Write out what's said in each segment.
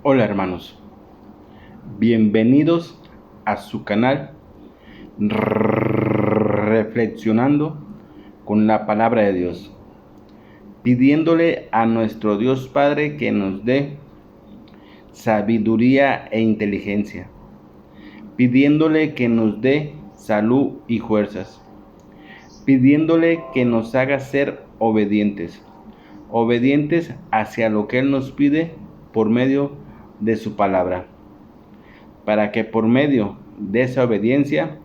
Hola hermanos, bienvenidos a su canal Reflexionando con la Palabra de Dios, pidiéndole a nuestro Dios Padre que nos dé sabiduría e inteligencia, pidiéndole que nos dé salud y fuerzas, pidiéndole que nos haga ser obedientes hacia lo que Él nos pide por medio de su palabra, para que por medio de esa obediencia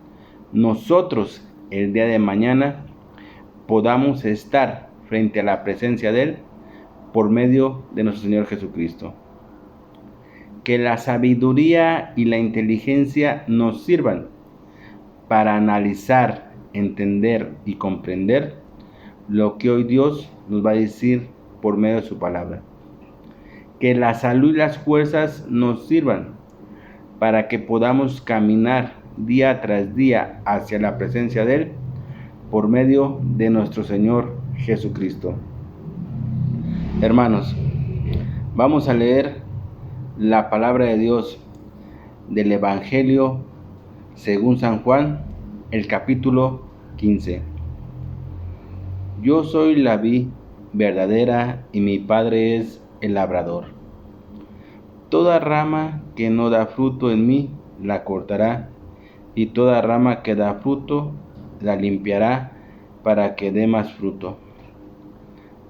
nosotros el día de mañana podamos estar frente a la presencia de Él por medio de nuestro Señor Jesucristo. Que la sabiduría y la inteligencia nos sirvan para analizar, entender y comprender lo que hoy Dios nos va a decir por medio de su palabra. Que la salud y las fuerzas nos sirvan para que podamos caminar día tras día hacia la presencia de Él por medio de nuestro Señor Jesucristo. Hermanos, vamos a leer la palabra de Dios del Evangelio según San Juan, el capítulo 15. Yo soy la vid verdadera y mi Padre es el labrador. Toda rama que no da fruto en mí la cortará, y toda rama que da fruto la limpiará para que dé más fruto.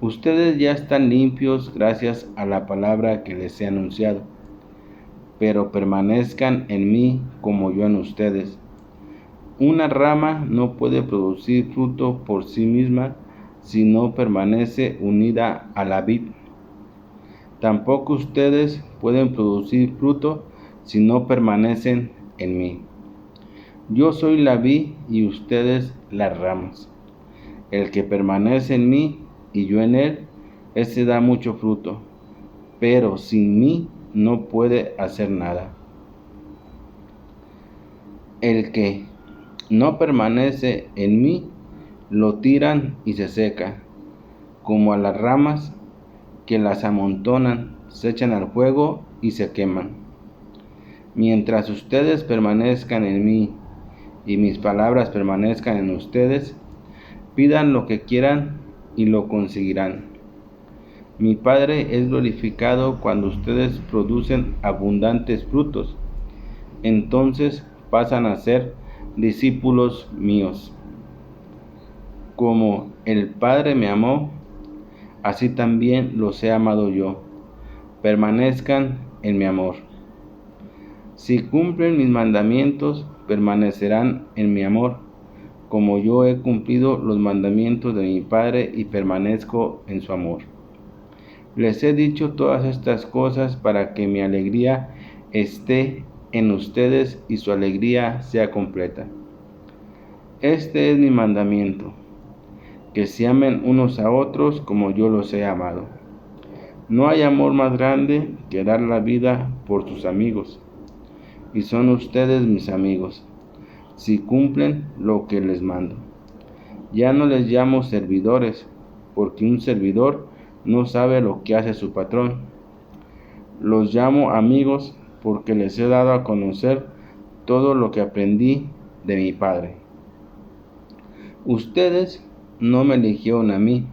Ustedes ya están limpios gracias a la palabra que les he anunciado, pero permanezcan en mí como yo en ustedes. Una rama no puede producir fruto por sí misma si no permanece unida a la vid. Tampoco ustedes pueden producir fruto si no permanecen en mí. Yo soy la vid y ustedes las ramas. El que permanece en mí y yo en él, ese da mucho fruto, pero sin mí no puede hacer nada. El que no permanece en mí, lo tiran y se seca, como a las ramas que las amontonan, se echan al fuego y se queman. Mientras ustedes permanezcan en mí y mis palabras permanezcan en ustedes, pidan lo que quieran y lo conseguirán. Mi Padre es glorificado cuando ustedes producen abundantes frutos. Entonces pasan a ser discípulos míos. Como el Padre me amó, así también los he amado yo. Permanezcan en mi amor. Si cumplen mis mandamientos, permanecerán en mi amor, como yo he cumplido los mandamientos de mi Padre y permanezco en su amor. Les he dicho todas estas cosas para que mi alegría esté en ustedes y su alegría sea completa. Este es mi mandamiento, que se amen unos a otros como yo los he amado. No hay amor más grande que dar la vida por sus amigos, y son ustedes mis amigos, si cumplen lo que les mando. Ya no les llamo servidores, porque un servidor no sabe lo que hace su patrón. Los llamo amigos porque les he dado a conocer todo lo que aprendí de mi Padre. Ustedes no me eligieron a mí,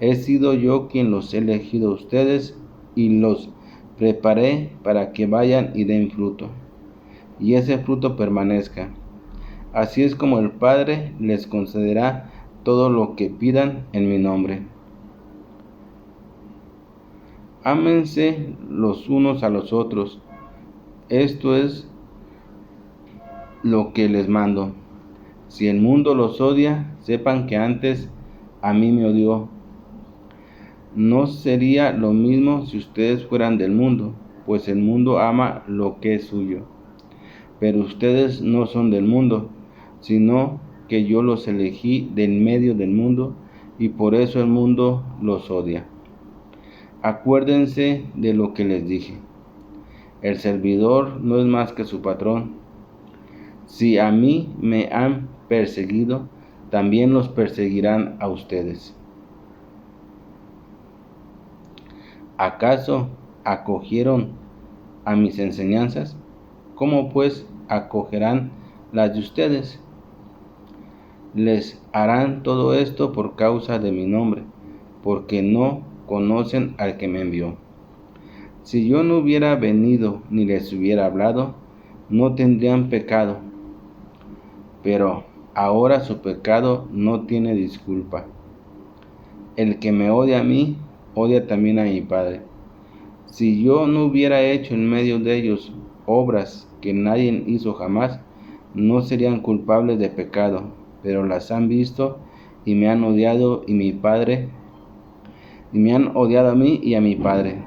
he sido yo quien los he elegido a ustedes y los preparé para que vayan y den fruto, y ese fruto permanezca. Así es como el Padre les concederá todo lo que pidan en mi nombre. Ámense los unos a los otros. Esto es lo que les mando. Si el mundo los odia, sepan que antes a mí me odió. No sería lo mismo si ustedes fueran del mundo, pues el mundo ama lo que es suyo. Pero ustedes no son del mundo, sino que yo los elegí del medio del mundo, y por eso el mundo los odia. Acuérdense de lo que les dije. El servidor no es más que su patrón. Si a mí me han perseguido, también los perseguirán a ustedes. ¿Acaso acogieron a mis enseñanzas, ¿cómo pues acogerán las de ustedes? Les harán todo esto por causa de mi nombre, porque no conocen al que me envió. Si yo no hubiera venido ni les hubiera hablado, no tendrían pecado, pero ahora su pecado no tiene disculpa. El que me odia a mí, odia también a mi Padre. Si yo no hubiera hecho en medio de ellos obras que nadie hizo jamás, no serían culpables de pecado, pero las han visto y me han odiado y me han odiado a mí y a mi Padre.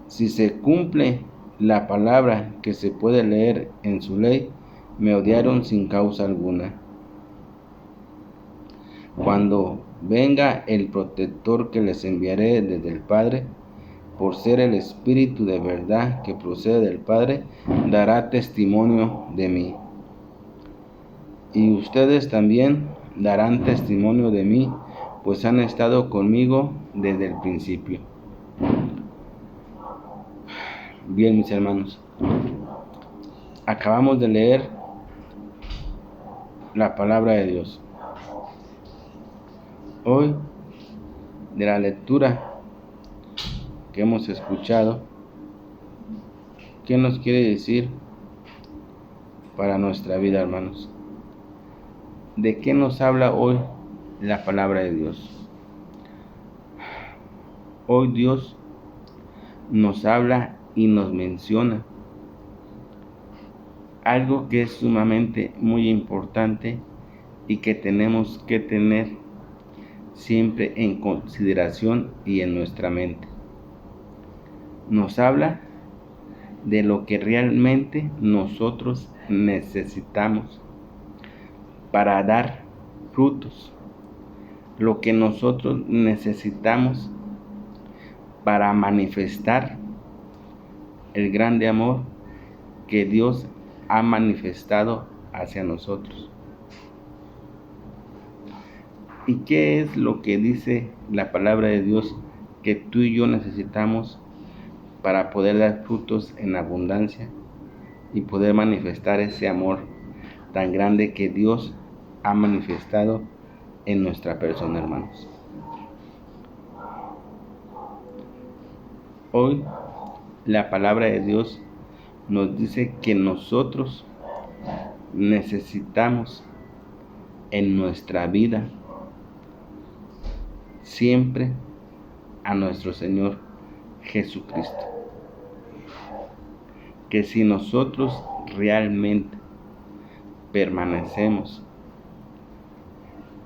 Si se cumple la palabra que se puede leer en su ley, me odiaron sin causa alguna. Cuando venga el protector que les enviaré desde el Padre, por ser el Espíritu de verdad que procede del Padre, dará testimonio de mí. Y ustedes también darán testimonio de mí, pues han estado conmigo desde el principio. Bien, mis hermanos, acabamos de leer la palabra de Dios. Hoy, de la lectura que hemos escuchado, ¿qué nos quiere decir para nuestra vida, hermanos? ¿De qué nos habla hoy la palabra de Dios? Hoy Dios nos habla y nos menciona algo que es sumamente muy importante y que tenemos que tener siempre en consideración y en nuestra mente. Nos habla de lo que realmente nosotros necesitamos para dar frutos, lo que nosotros necesitamos para manifestar el grande amor que Dios ha manifestado hacia nosotros. ¿Y qué es lo que dice la palabra de Dios que tú y yo necesitamos para poder dar frutos en abundancia y poder manifestar ese amor tan grande que Dios ha manifestado en nuestra persona, hermanos? Hoy la palabra de Dios nos dice que nosotros necesitamos en nuestra vida siempre a nuestro Señor Jesucristo. Que si nosotros realmente permanecemos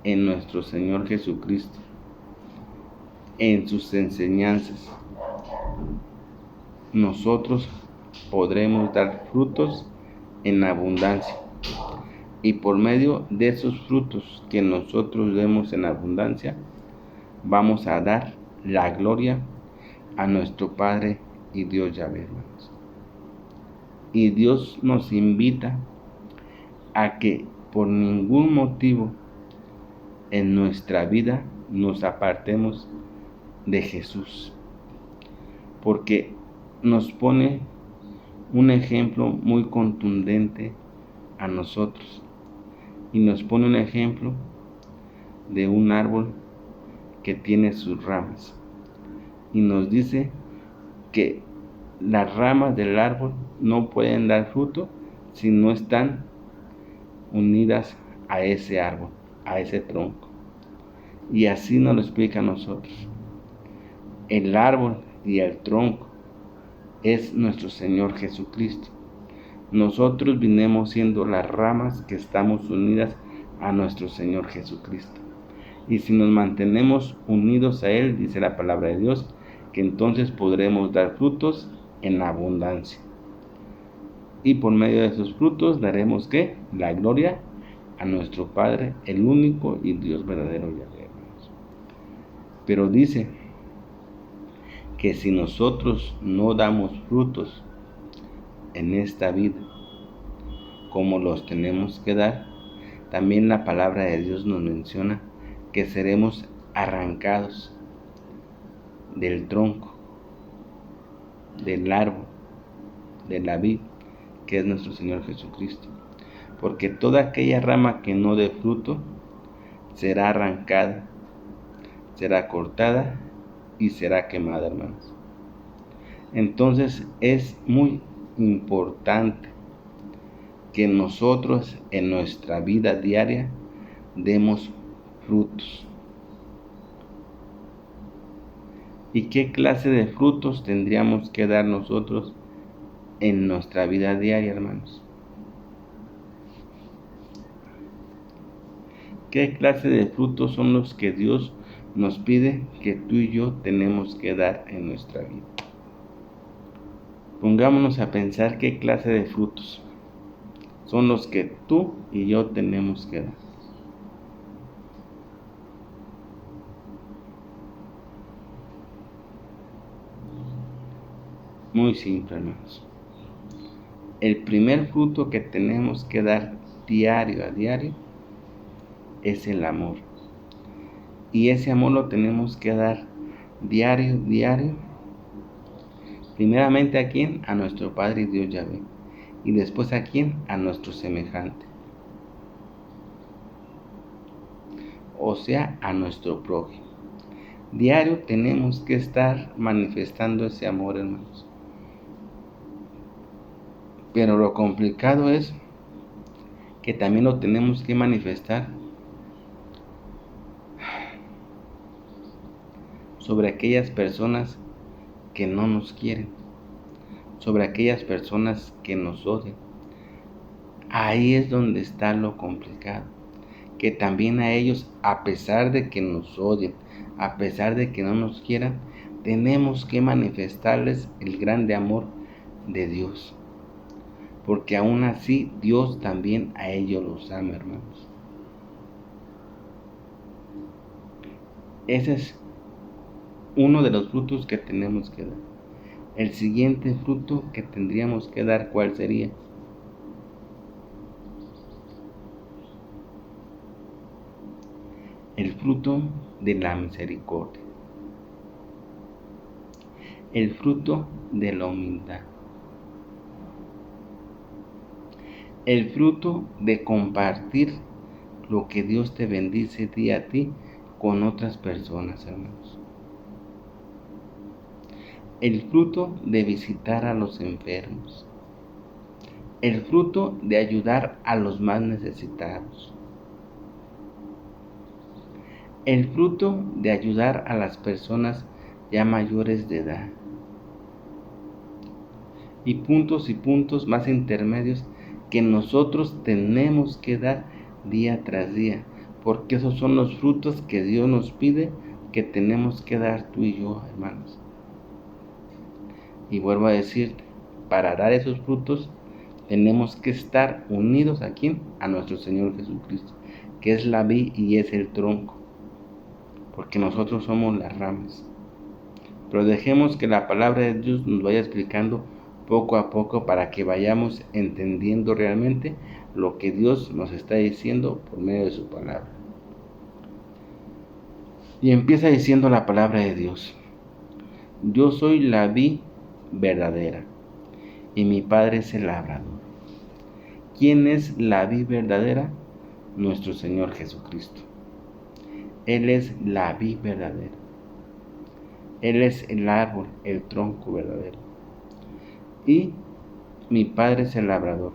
en nuestro Señor Jesucristo, en sus enseñanzas, nosotros podremos dar frutos en abundancia. Y por medio de esos frutos que nosotros demos en abundancia, vamos a dar la gloria a nuestro Padre y Dios Yahvé, hermanos. Y Dios nos invita a que por ningún motivo en nuestra vida nos apartemos de Jesús, porque nos pone un ejemplo muy contundente a nosotros y nos pone un ejemplo de un árbol que tiene sus ramas y nos dice que las ramas del árbol no pueden dar fruto si no están unidas a ese árbol, a ese tronco. Y así nos lo explica a nosotros. El árbol y el tronco es nuestro Señor Jesucristo. Nosotros vinimos siendo las ramas que estamos unidas a nuestro Señor Jesucristo. Y si nos mantenemos unidos a Él, dice la palabra de Dios, que entonces podremos dar frutos en abundancia. Y por medio de esos frutos daremos ¿qué? La gloria a nuestro Padre, el único y Dios verdadero Yahvé. Pero dice que si nosotros no damos frutos en esta vida como los tenemos que dar, también la palabra de Dios nos menciona que seremos arrancados del tronco, del árbol, de la vid, que es nuestro Señor Jesucristo. Porque toda aquella rama que no dé fruto será arrancada, será cortada y será quemada, hermanos. Entonces es muy importante que nosotros en nuestra vida diaria demos frutos. ¿Y qué clase de frutos tendríamos que dar nosotros en nuestra vida diaria, hermanos? ¿Qué clase de frutos son los que Dios nos pide que tú y yo tenemos que dar en nuestra vida? Pongámonos a pensar qué clase de frutos son los que tú y yo tenemos que dar. Muy simple, hermanos. El primer fruto que tenemos que dar diario a diario es el amor. Y ese amor lo tenemos que dar diario. Primeramente, ¿a quién? A nuestro Padre y Dios Yahvé. Y después, ¿a quién? A nuestro semejante. O sea, a nuestro prójimo. Diario tenemos que estar manifestando ese amor, hermanos. Pero lo complicado es que también lo tenemos que manifestar sobre aquellas personas que no nos quieren, sobre aquellas personas que nos odian. Ahí es donde está lo complicado, que también a ellos, a pesar de que nos odien, a pesar de que no nos quieran, tenemos que manifestarles el grande amor de Dios, porque aún así Dios también a ellos los ama, hermanos. Ese es uno de los frutos que tenemos que dar. El siguiente fruto que tendríamos que dar, ¿cuál sería? El fruto de la misericordia. El fruto de la humildad. El fruto de compartir lo que Dios te bendice día a ti con otras personas, hermanos. El fruto de visitar a los enfermos. El fruto de ayudar a los más necesitados. El fruto de ayudar a las personas ya mayores de edad. Y puntos más intermedios que nosotros tenemos que dar día tras día, porque esos son los frutos que Dios nos pide que tenemos que dar tú y yo, hermanos. Y vuelvo a decirte, para dar esos frutos tenemos que estar unidos ¿a quién? A nuestro Señor Jesucristo, que es la vid y es el tronco, porque nosotros somos las ramas. Pero dejemos que la palabra de Dios nos vaya explicando poco a poco para que vayamos entendiendo realmente lo que Dios nos está diciendo por medio de su palabra. Y empieza diciendo la palabra de Dios: yo soy la vid verdadera y mi Padre es el labrador. ¿Quién es la vid verdadera? Nuestro Señor Jesucristo. Él es la vid verdadera. Él es el árbol, el tronco verdadero. Y mi Padre es el labrador.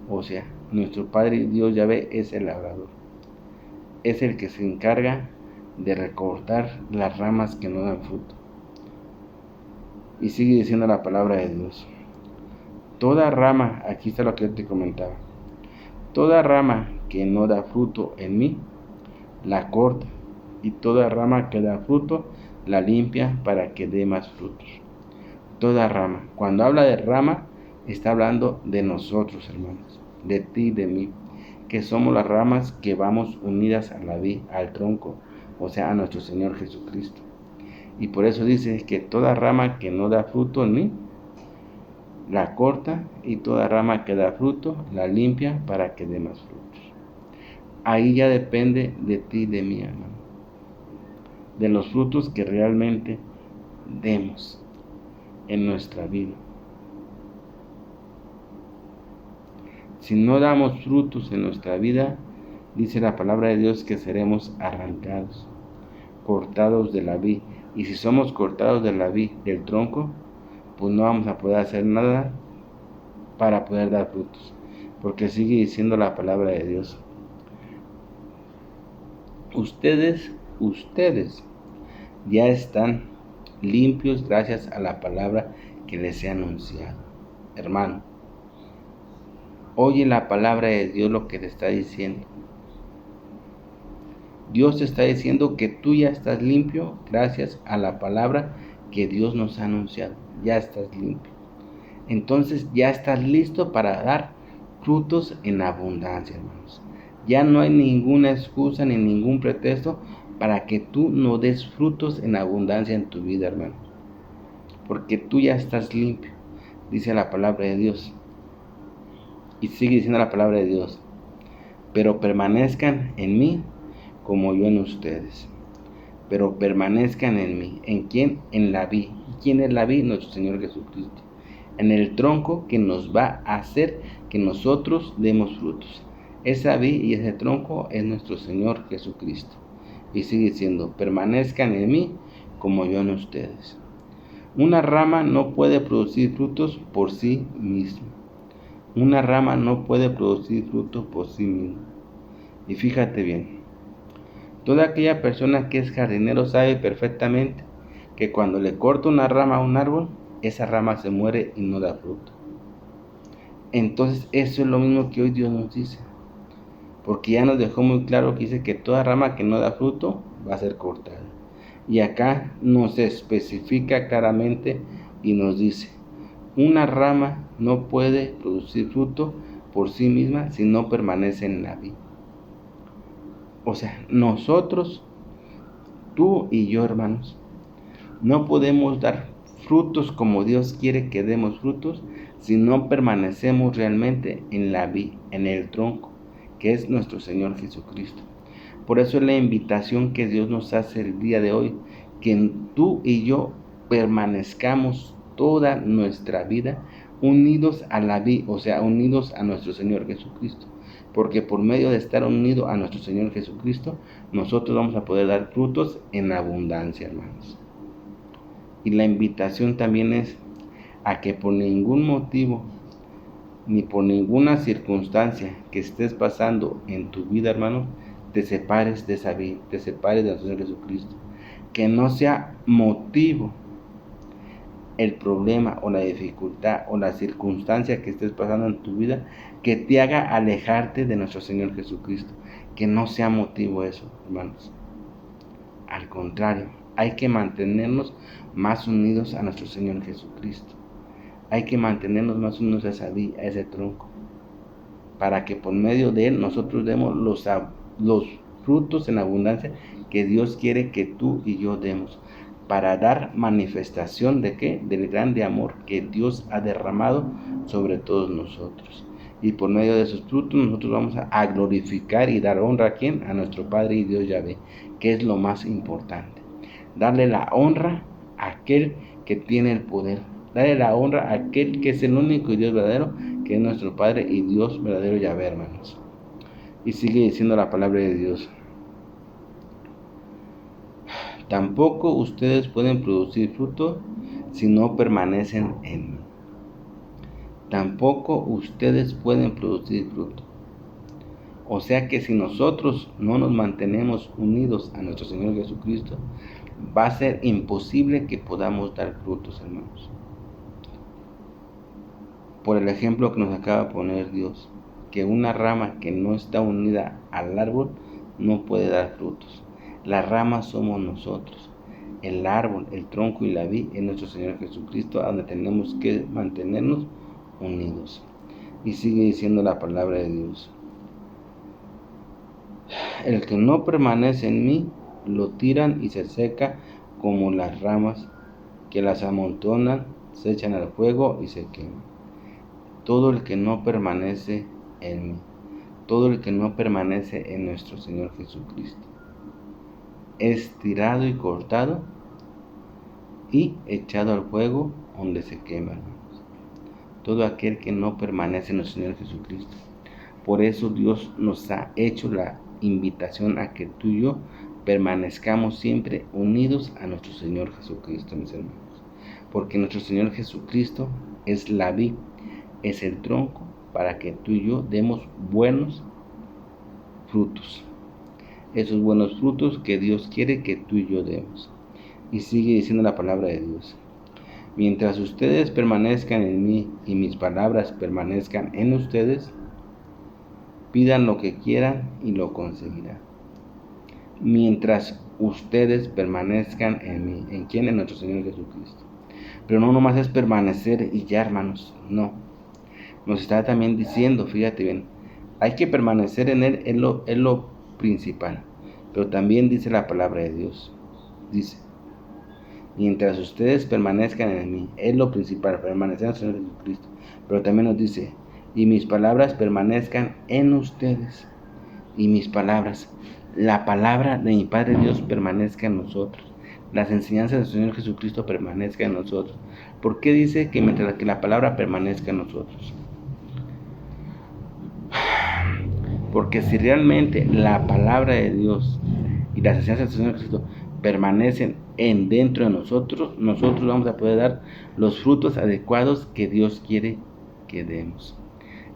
O sea, nuestro Padre Dios Yahvé es el labrador. Es el que se encarga de recortar las ramas que no dan fruto. Y sigue diciendo la palabra de Dios: toda rama, aquí está lo que yo te comentaba, toda rama que no da fruto en mí, la corta, y toda rama que da fruto, la limpia para que dé más frutos. Toda rama, cuando habla de rama, está hablando de nosotros, hermanos, de ti y de mí, que somos las ramas que vamos unidas a la vid, al tronco, o sea, a nuestro Señor Jesucristo. Y por eso dice que toda rama que no da fruto en mí, la corta, y toda rama que da fruto, la limpia para que dé más frutos. Ahí ya depende de ti y de mí, hermano, de los frutos que realmente demos en nuestra vida. Si no damos frutos en nuestra vida, dice la palabra de Dios que seremos arrancados, cortados de la vid. Y si somos cortados de la vid, del tronco, pues no vamos a poder hacer nada para poder dar frutos. Porque sigue diciendo la palabra de Dios. Ustedes ya están limpios gracias a la palabra que les he anunciado. Hermano, oye la palabra de Dios lo que te está diciendo. Dios te está diciendo que tú ya estás limpio gracias a la palabra que Dios nos ha anunciado. Ya estás limpio. Entonces ya estás listo para dar frutos en abundancia, hermanos. Ya no hay ninguna excusa ni ningún pretexto para que tú no des frutos en abundancia en tu vida, hermano. Porque tú ya estás limpio, dice la palabra de Dios. Y sigue diciendo la palabra de Dios. Pero permanezcan en mí como yo en ustedes. Pero permanezcan en mí. ¿En quién? En la vid. ¿Quién es la vid? Nuestro Señor Jesucristo. En el tronco que nos va a hacer que nosotros demos frutos. Esa vid y ese tronco es nuestro Señor Jesucristo. Y sigue diciendo, permanezcan en mí como yo en ustedes. Una rama no puede producir frutos por sí misma. Una rama no puede producir frutos por sí misma. Y fíjate bien, toda aquella persona que es jardinero sabe perfectamente que cuando le corta una rama a un árbol, esa rama se muere y no da fruto. Entonces eso es lo mismo que hoy Dios nos dice. Porque ya nos dejó muy claro que dice que toda rama que no da fruto va a ser cortada. Y acá nos especifica claramente y nos dice, una rama no puede producir fruto por sí misma si no permanece en la vid. O sea, nosotros, tú y yo, hermanos, no podemos dar frutos como Dios quiere que demos frutos si no permanecemos realmente en la vid, en el tronco, que es nuestro Señor Jesucristo. Por eso es la invitación que Dios nos hace el día de hoy, que tú y yo permanezcamos toda nuestra vida unidos a la vid, o sea, unidos a nuestro Señor Jesucristo. Porque por medio de estar unidos a nuestro Señor Jesucristo, nosotros vamos a poder dar frutos en abundancia, hermanos. Y la invitación también es a que por ningún motivo, ni por ninguna circunstancia que estés pasando en tu vida, hermano, te separes de esa vida, te separes de nuestro Señor Jesucristo. Que no sea motivo el problema o la dificultad o la circunstancia que estés pasando en tu vida que te haga alejarte de nuestro Señor Jesucristo. Que no sea motivo eso, hermanos. Al contrario, hay que mantenernos más unidos a nuestro Señor Jesucristo. Hay que mantenernos más unidos a esa vid, a ese tronco, para que por medio de él nosotros demos los frutos en abundancia que Dios quiere que tú y yo demos, para dar manifestación de ¿qué? Del grande amor que Dios ha derramado sobre todos nosotros. Y por medio de esos frutos nosotros vamos a glorificar y dar honra a ¿quién? A nuestro Padre y Dios Yahvé, que es lo más importante. Darle la honra a aquel que tiene el poder. Darle la honra a aquel que es el único y Dios verdadero, que es nuestro Padre y Dios verdadero Yahvé, hermanos. Y sigue diciendo la palabra de Dios. Tampoco ustedes pueden producir fruto si no permanecen en mí. Tampoco ustedes pueden producir fruto. O sea que si nosotros no nos mantenemos unidos a nuestro Señor Jesucristo, va a ser imposible que podamos dar frutos, hermanos. Por el ejemplo que nos acaba de poner Dios, que una rama que no está unida al árbol no puede dar frutos. Las ramas somos nosotros. El árbol, el tronco y la vid es nuestro Señor Jesucristo, a donde tenemos que mantenernos unidos. Y sigue diciendo la palabra de Dios. El que no permanece en mí, lo tiran y se seca como las ramas, que las amontonan, se echan al fuego y se queman. Todo el que no permanece en mí, todo el que no permanece en nuestro Señor Jesucristo, es tirado y cortado y echado al fuego donde se quema, hermanos. Todo aquel que no permanece en el Señor Jesucristo. Por eso Dios nos ha hecho la invitación a que tú y yo permanezcamos siempre unidos a nuestro Señor Jesucristo, mis hermanos. Porque nuestro Señor Jesucristo es la vid, es el tronco para que tú y yo demos buenos frutos. Esos buenos frutos que Dios quiere que tú y yo demos. Y sigue diciendo la palabra de Dios. Mientras ustedes permanezcan en mí y mis palabras permanezcan en ustedes, pidan lo que quieran y lo conseguirán. Mientras ustedes permanezcan en mí. ¿En quién? En nuestro Señor Jesucristo. Pero no nomás es permanecer y ya, hermanos. No. Nos está también diciendo, fíjate bien, hay que permanecer en Él, es lo principal. Pero también dice la palabra de Dios. Dice, mientras ustedes permanezcan en mí, es lo principal, permanecer en el Señor Jesucristo. Pero también nos dice, y mis palabras permanezcan en ustedes. Y mis palabras, la palabra de mi Padre Dios permanezca en nosotros. Las enseñanzas del Señor Jesucristo permanezcan en nosotros. ¿Por qué dice que mientras que la palabra permanezca en nosotros? Porque si realmente la palabra de Dios y las enseñanzas del Señor Jesucristo permanecen dentro de nosotros vamos a poder dar los frutos adecuados que Dios quiere que demos.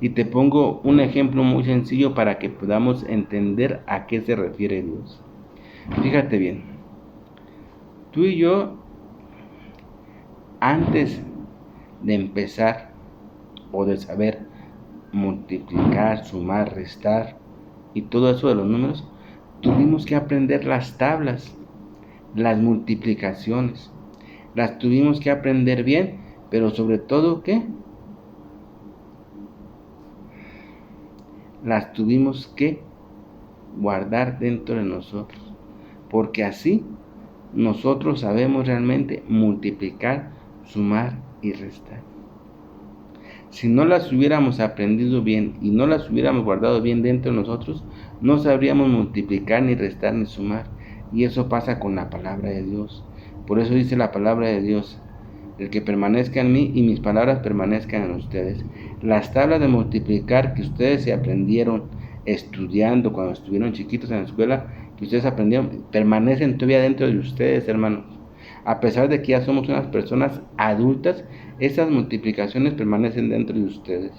Y te pongo un ejemplo muy sencillo para que podamos entender a qué se refiere Dios. Fíjate bien, tú y yo, antes de empezar o de saber multiplicar, sumar, restar y todo eso de los números, tuvimos que aprender las tablas, las multiplicaciones. Las tuvimos que aprender bien, pero sobre todo, ¿qué? Las tuvimos que guardar dentro de nosotros, porque así nosotros sabemos realmente multiplicar, sumar y restar. Si no las hubiéramos aprendido bien y no las hubiéramos guardado bien dentro de nosotros, no sabríamos multiplicar, ni restar, ni sumar. Y eso pasa con la palabra de Dios. Por eso dice la palabra de Dios, el que permanezca en mí y mis palabras permanezcan en ustedes. Las tablas de multiplicar que ustedes se aprendieron estudiando cuando estuvieron chiquitos en la escuela, que ustedes aprendieron, permanecen todavía dentro de ustedes, hermanos. A pesar de que ya somos unas personas adultas, esas multiplicaciones permanecen dentro de ustedes.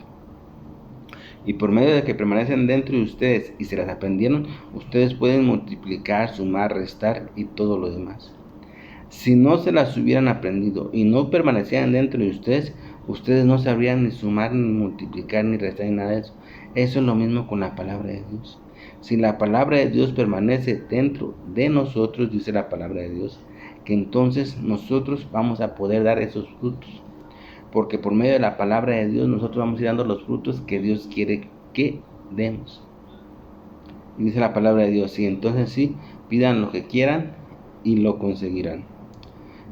Y por medio de que permanecen dentro de ustedes y se las aprendieron, ustedes pueden multiplicar, sumar, restar y todo lo demás. Si no se las hubieran aprendido y no permanecieran dentro de ustedes, ustedes no sabrían ni sumar, ni multiplicar, ni restar, ni nada de eso. Eso es lo mismo con la palabra de Dios. Si la palabra de Dios permanece dentro de nosotros, dice la palabra de Dios, que entonces nosotros vamos a poder dar esos frutos. Porque por medio de la palabra de Dios nosotros vamos a ir dando los frutos que Dios quiere que demos. Y dice la palabra de Dios, y entonces sí, pidan lo que quieran y lo conseguirán.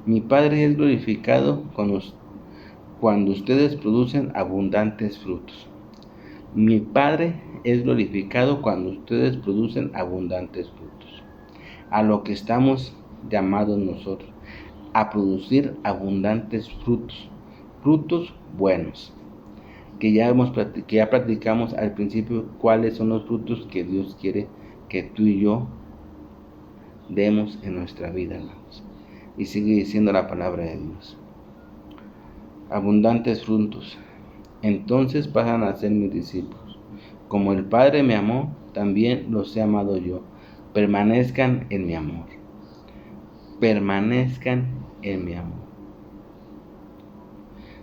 Mi Padre es glorificado cuando ustedes producen abundantes frutos. Mi Padre es glorificado cuando ustedes producen abundantes frutos. A lo que estamos llamados nosotros, a producir abundantes frutos. Frutos buenos, que ya platicamos al principio cuáles son los frutos que Dios quiere que tú y yo demos en nuestra vida, hermanos. Y sigue diciendo la palabra de Dios. Abundantes frutos. Entonces pasan a ser mis discípulos. Como el Padre me amó, también los he amado yo. Permanezcan en mi amor. Permanezcan en mi amor.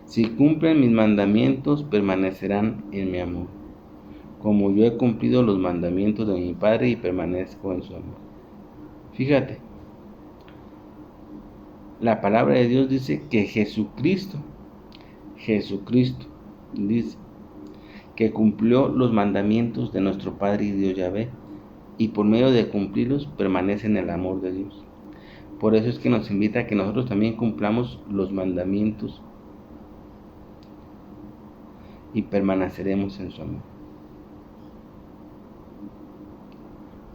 Si cumplen mis mandamientos, permanecerán en mi amor, como yo he cumplido los mandamientos de mi Padre y permanezco en su amor. Fíjate, la palabra de Dios dice que Jesucristo dice que cumplió los mandamientos de nuestro Padre y Dios Yahvé, y por medio de cumplirlos permanece en el amor de Dios. Por eso es que nos invita a que nosotros también cumplamos los mandamientos y permaneceremos en su amor.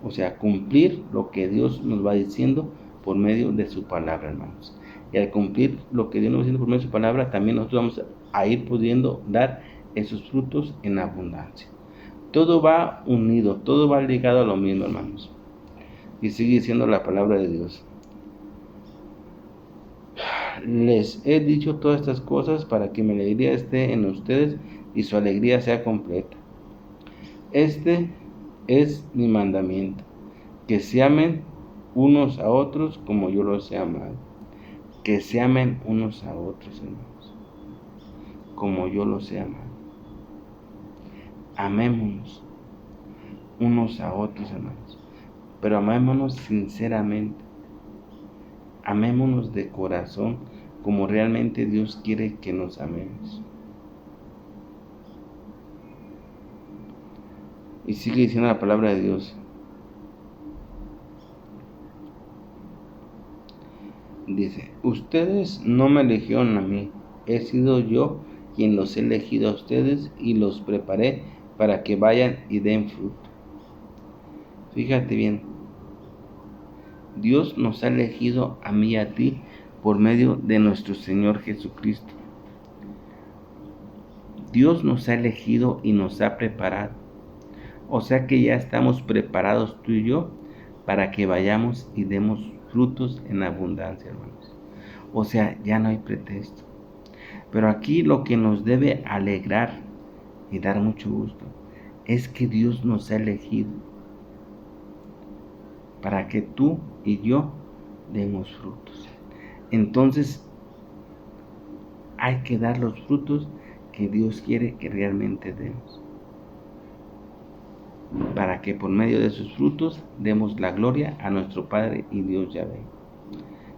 O sea, cumplir lo que Dios nos va diciendo por medio de su palabra, hermanos. Y al cumplir lo que Dios nos va diciendo por medio de su palabra, también nosotros vamos a ir pudiendo dar esos frutos en abundancia. Todo va unido, todo va ligado a lo mismo, hermanos. Y sigue diciendo la palabra de Dios. Les he dicho todas estas cosas para que mi alegría esté en ustedes y su alegría sea completa. Este es mi mandamiento, que se amen unos a otros como yo los he amado. Que se amen unos a otros, hermanos, como yo los he amado. Amémonos unos a otros, hermanos, pero amémonos sinceramente. Amémonos de corazón, como realmente Dios quiere que nos amemos. Y sigue diciendo la palabra de Dios. Dice, ustedes no me eligieron a mí, he sido yo quien los he elegido a ustedes y los preparé para que vayan y den fruto. Fíjate bien, Dios nos ha elegido a mí y a ti por medio de nuestro Señor Jesucristo. Dios nos ha elegido y nos ha preparado. O sea que ya estamos preparados tú y yo para que vayamos y demos frutos en abundancia, hermanos. O sea, ya no hay pretexto. Pero aquí lo que nos debe alegrar y dar mucho gusto es que Dios nos ha elegido para que tú y yo demos frutos. Entonces, hay que dar los frutos que Dios quiere que realmente demos, para que por medio de esos frutos demos la gloria a nuestro Padre y Dios Yahvé.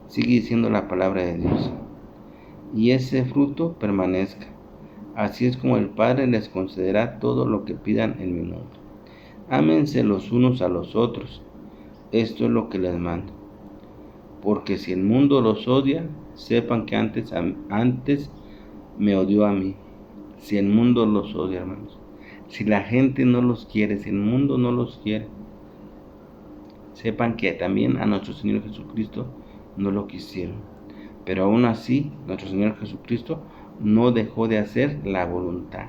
Sigue diciendo la palabra de Dios. Y ese fruto permanezca. Así es como el Padre les concederá todo lo que pidan en mi nombre. Ámense los unos a los otros. Esto es lo que les mando. Porque si el mundo los odia, sepan que antes me odió a mí. Si el mundo los odia, hermanos. Si la gente no los quiere, si el mundo no los quiere, sepan que también a nuestro Señor Jesucristo no lo quisieron. Pero aún así, nuestro Señor Jesucristo no dejó de hacer la voluntad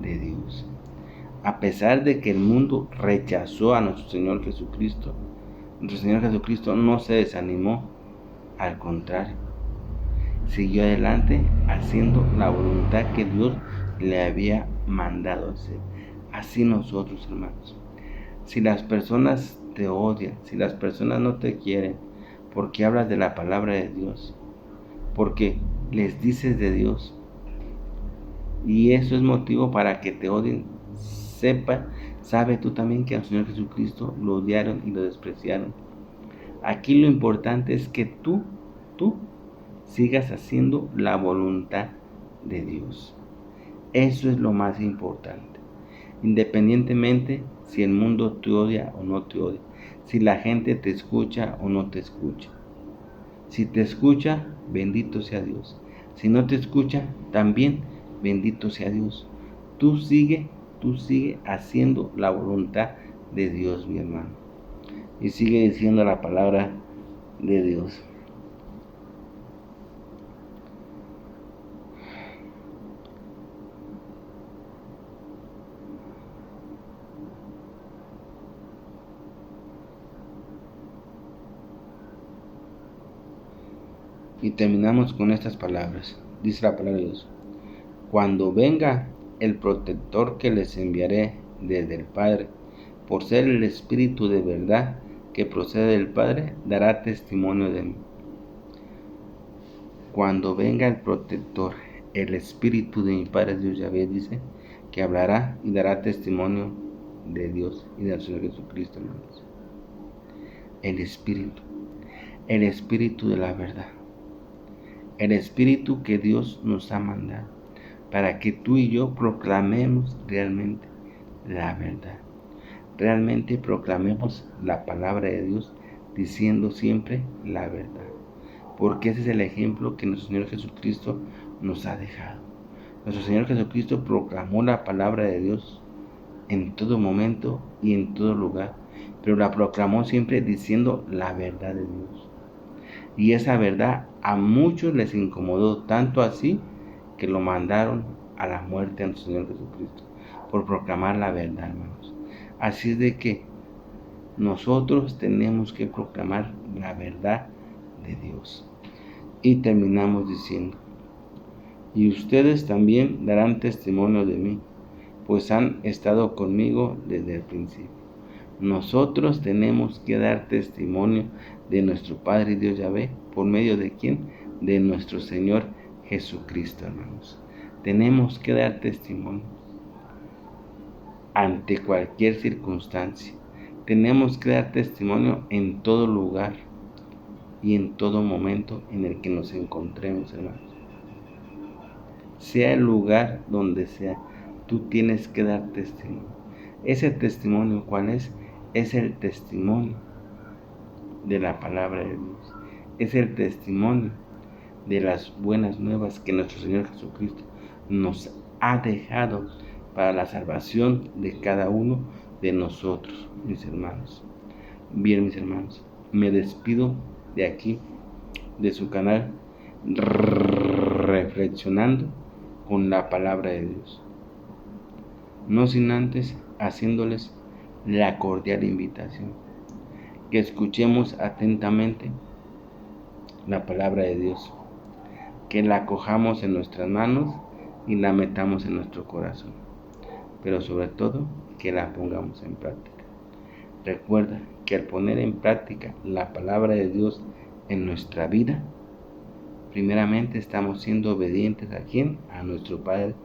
de Dios. A pesar de que el mundo rechazó a nuestro Señor Jesucristo, nuestro Señor Jesucristo no se desanimó, al contrario, siguió adelante haciendo la voluntad que Dios le había mandado hacer. Así nosotros, hermanos. Si las personas te odian, si las personas no te quieren, porque hablas de la palabra de Dios, porque les dices de Dios, y eso es motivo para que te odien, sabe tú también que al Señor Jesucristo lo odiaron y lo despreciaron. Aquí lo importante es que tú sigas haciendo la voluntad de Dios. Eso es lo más importante. Independientemente si el mundo te odia o no te odia, si la gente te escucha o no te escucha. Si te escucha, bendito sea Dios. Si no te escucha, también bendito sea Dios. Tú sigue haciendo la voluntad de Dios, mi hermano. Y sigue diciendo la palabra de Dios. Y terminamos con estas palabras. Dice la palabra de Dios. Cuando venga el protector que les enviaré desde el Padre, por ser el Espíritu de verdad que procede del Padre, dará testimonio de mí. Cuando venga el protector, el Espíritu de mi Padre Dios Yahvé, dice, que hablará y dará testimonio de Dios y del Señor Jesucristo, hermanos. El Espíritu de la verdad. El Espíritu que Dios nos ha mandado para que tú y yo proclamemos realmente la verdad. Realmente proclamemos la palabra de Dios diciendo siempre la verdad. Porque ese es el ejemplo que nuestro Señor Jesucristo nos ha dejado. Nuestro Señor Jesucristo proclamó la palabra de Dios en todo momento y en todo lugar, pero la proclamó siempre diciendo la verdad de Dios. Y esa verdad a muchos les incomodó, tanto así que lo mandaron a la muerte a nuestro Señor Jesucristo. por proclamar la verdad, hermanos. Así es de que nosotros tenemos que proclamar la verdad de Dios. Y terminamos diciendo: y ustedes también darán testimonio de mí, pues han estado conmigo desde el principio. Nosotros tenemos que dar testimonio de nuestro Padre Dios Yahvé. ¿Por medio de quién? De nuestro Señor Jesucristo, hermanos. Tenemos que dar testimonio ante cualquier circunstancia. Tenemos que dar testimonio en todo lugar y en todo momento en el que nos encontremos, hermanos. Sea el lugar donde sea, tú tienes que dar testimonio. Ese testimonio, ¿cuál es? Es el testimonio de la palabra de Dios. Es el testimonio de las buenas nuevas que nuestro Señor Jesucristo nos ha dejado para la salvación de cada uno de nosotros, mis hermanos. Bien, mis hermanos, me despido de aquí, de su canal, reflexionando con la palabra de Dios. No sin antes haciéndoles la cordial invitación que escuchemos atentamente la palabra de Dios, que la cojamos en nuestras manos y la metamos en nuestro corazón, pero sobre todo que la pongamos en práctica. Recuerda que al poner en práctica la palabra de Dios en nuestra vida, primeramente estamos siendo obedientes ¿a quién? A nuestro Padre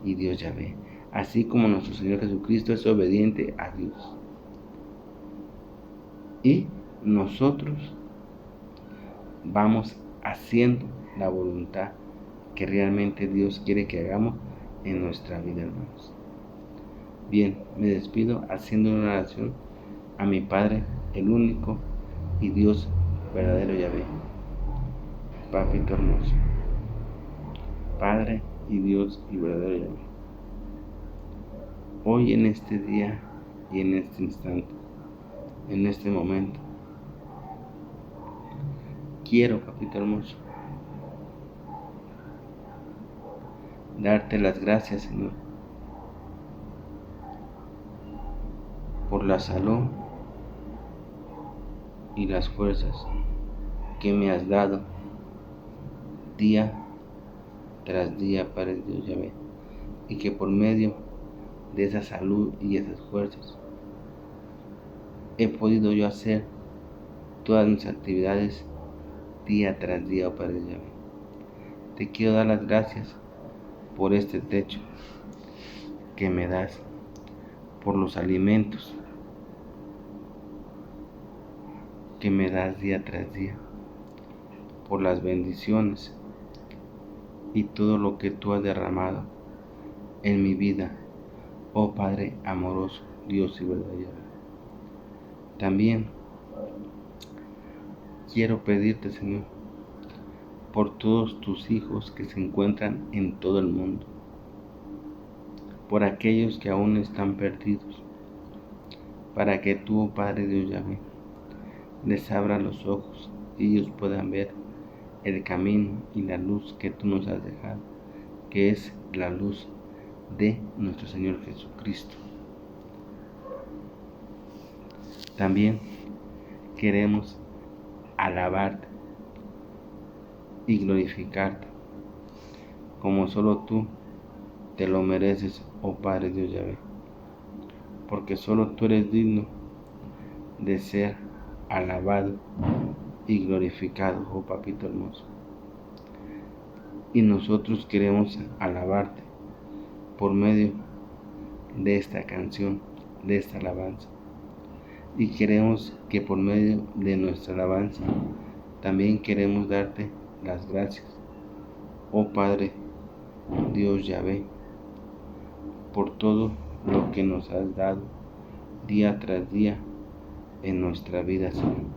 y Dios Yahvé, así como nuestro Señor Jesucristo es obediente a Dios. Y nosotros vamos haciendo la voluntad que realmente Dios quiere que hagamos en nuestra vida, hermanos. Bien, me despido haciendo una oración a mi Padre, el único y Dios verdadero Yahvé. Papito hermoso, Padre y Dios y verdadero Yahvé, hoy en este día y en este instante, en este momento, quiero, papito hermoso, darte las gracias, Señor, por la salud y las fuerzas que me has dado día tras día, Padre Dios Yahvé, y que por medio de esa salud y esas fuerzas he podido yo hacer todas mis actividades día tras día, oh Padre Yahvé. Te quiero dar las gracias por este techo que me das, por los alimentos que me das día tras día, por las bendiciones y todo lo que tú has derramado en mi vida, oh Padre amoroso, Dios y verdadero. También quiero pedirte, Señor, por todos tus hijos que se encuentran en todo el mundo, por aquellos que aún están perdidos, para que tú, oh Padre Dios Yahvé, les abra los ojos y ellos puedan ver el camino y la luz que tú nos has dejado, que es la luz de nuestro Señor Jesucristo. También queremos alabarte y glorificarte como solo tú te lo mereces, oh Padre Dios Yahvé, porque solo tú eres digno de ser alabado y glorificado, oh Papito hermoso. Y nosotros queremos alabarte por medio de esta canción, de esta alabanza. Y queremos que por medio de nuestra alabanza también queremos darte las gracias, oh Padre Dios Yahvé, por todo lo que nos has dado día tras día en nuestra vida, Señor,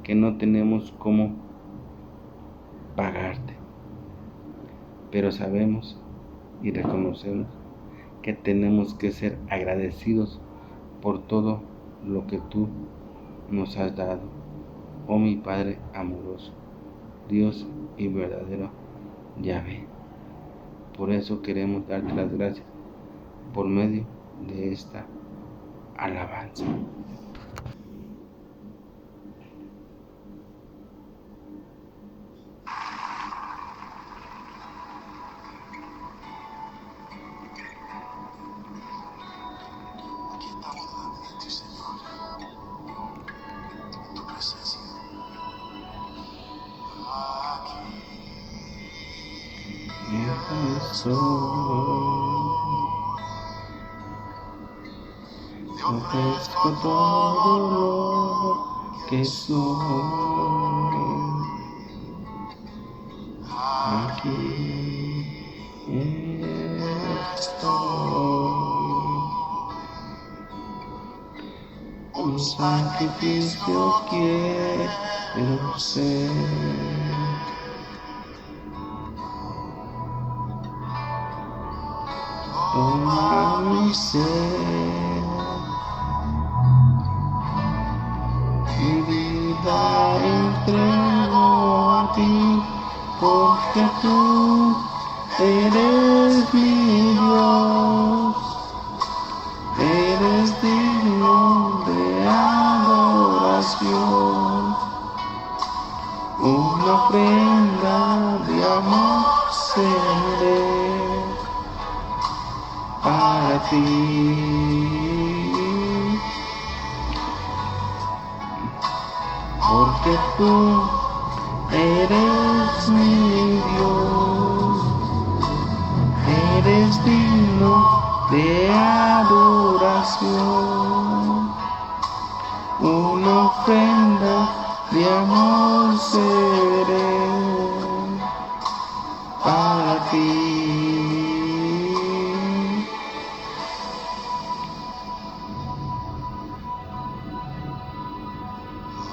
que no tenemos cómo pagarte, pero sabemos y reconocemos que tenemos que ser agradecidos por todo lo que tú nos has dado, oh mi Padre amoroso, Dios y verdadero Yahvé. Por eso queremos darte las gracias por medio de esta alabanza. Te ofrezco todo lo que soy. Aquí estoy. Un sacrificio quiero ser. Toma mi ser, mi vida entrego a ti, porque tú eres mi Dios, eres digno de adoración, una ofrenda de amor seré para ti, porque tú eres mi Dios, eres digno de adoración, una ofrenda de amor seré para ti.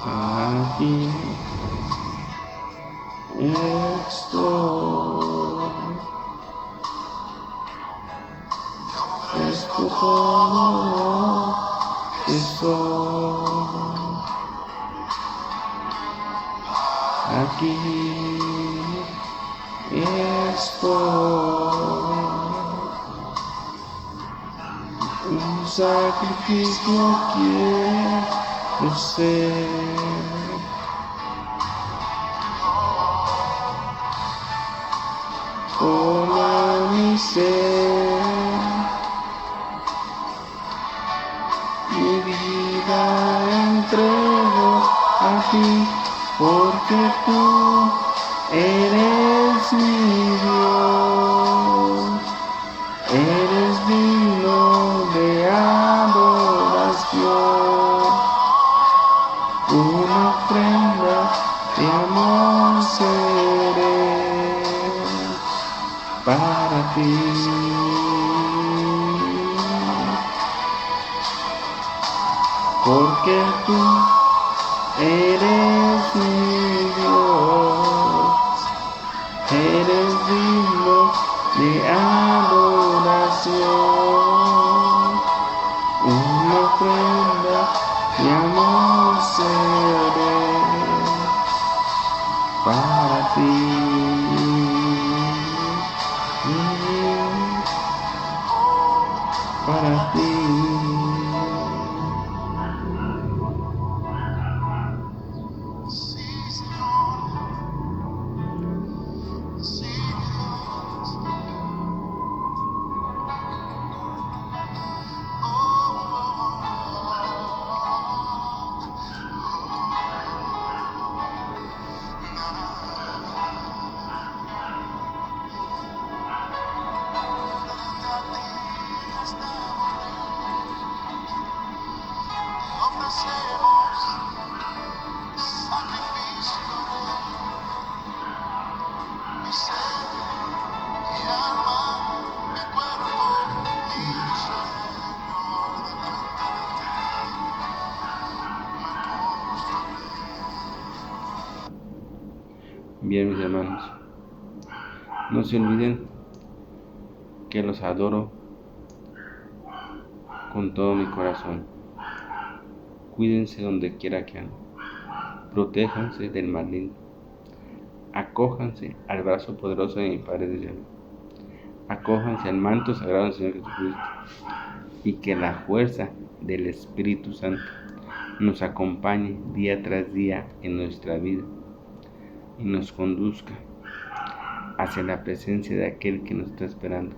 Aquí estoy, es todo que soy. Aquí estoy, un sacrificio quiero ser. Toma mi ser, mi vida entrego a ti, porque tú eres mi Dios, eres digno de adoración, una ofrenda de amor seré para ti, porque tú eres mi Dios, eres digno de adoración, una ofrenda de amor seré para ti. Para ti. Bien, mis hermanos, no se olviden que los adoro con todo mi corazón. Cuídense donde quiera que anden, protéjanse del maligno, acójanse al brazo poderoso de mi Padre de Dios. Acójanse al manto sagrado del Señor Jesucristo y que la fuerza del Espíritu Santo nos acompañe día tras día en nuestra vida y nos conduzca hacia la presencia de aquel que nos está esperando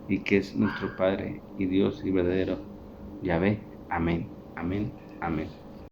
y que es nuestro Padre y Dios y verdadero Yahvé. Amén, amén, amén.